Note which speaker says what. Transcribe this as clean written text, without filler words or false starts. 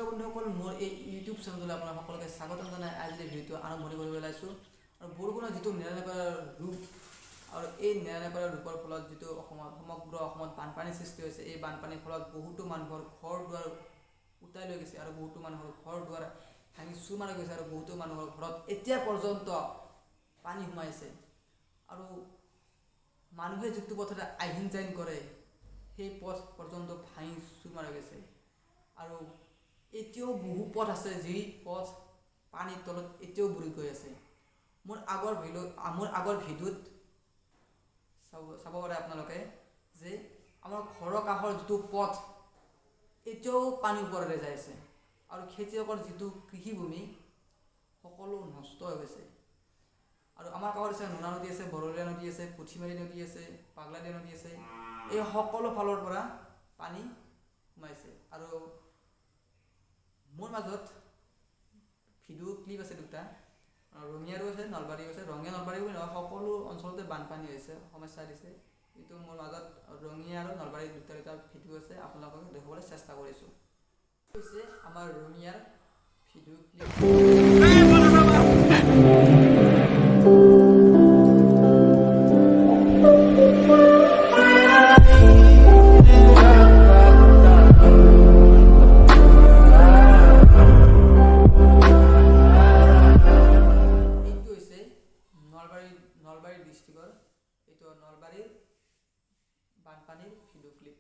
Speaker 1: নমস্কাৰ বন্ধুসকল, মোৰ এই ইউটিউব চেনেললৈ আপোনাক সকলোকে স্বাগতম জনাই আজিৰ ভিডিঅ'টো আৰম্ভণি কৰিব ওলাইছোঁ। আৰু বৰষুণৰ যিটো নেৰানেপেৰা ৰূপ আৰু এই নেৰানেপেৰা ৰূপৰ ফলত যিটো সমগ্ৰ অসমত বানপানীৰ সৃষ্টি হৈছে, এই বানপানীৰ ফলত বহুতো মানুহৰ ঘৰ দুৱাৰ উটাই লৈ গৈছে আৰু বহুতো মানুহৰ ঘৰ দুৱাৰ ভাঙি চুৰ মাৰি গৈছে আৰু বহুতো মানুহৰ ঘৰত এতিয়া পৰ্যন্ত পানী সোমাইছে আৰু মানুহে যিটো পথেৰে আহিন যাইন কৰে সেই পথ পৰ্যন্ত ভাঙি চুৰ মাৰি গৈছে। আৰু এতিয়াও বহু পথ আছে যি পথ পানীৰ তলত এতিয়াও বুৰি গৈ আছে। মোৰ আগৰ ভিডিঅ'ত চাব পাৰে আপোনালোকে যে আমাৰ ঘৰৰ কাষৰ যিটো পথ এতিয়াও পানীৰ ওপৰেৰে যাই আছে আৰু খেতিয়কৰ যিটো কৃষিভূমি সকলো নষ্ট হৈ গৈছে। আৰু আমাৰ কাষত আছে নোনা নদী আছে, বৰলীয়া নদী আছে, পুঠিমাৰী নদী আছে, পাগলাদিয়া নদী আছে। এই সকলো ফালৰ পৰা পানী সোমাইছে আৰু মোৰ মাজত ভিডিঅ' ক্লিপ আছে দুটা, ৰঙিয়াৰো আছে, নলবাৰীও আছে। ৰঙিয়া নলবাৰী বুলি নহয়, সকলো অঞ্চলতে বানপানী হৈছে, সমস্যা দিছে। কিন্তু মোৰ মাজত ৰঙিয়া আৰু নলবাৰীৰ দুটা ভিডিঅ' আছে, আপোনালোকক দেখুৱাবলৈ চেষ্টা কৰিছোঁ। হৈছে আমাৰ ৰঙিয়াৰ ভিডিঅ' ক্লিপ। নলবাৰী ডিষ্ট্ৰিক্টৰ এইটো নলবাৰীৰ বানপানীৰ ভিডিঅ' ক্লিপ।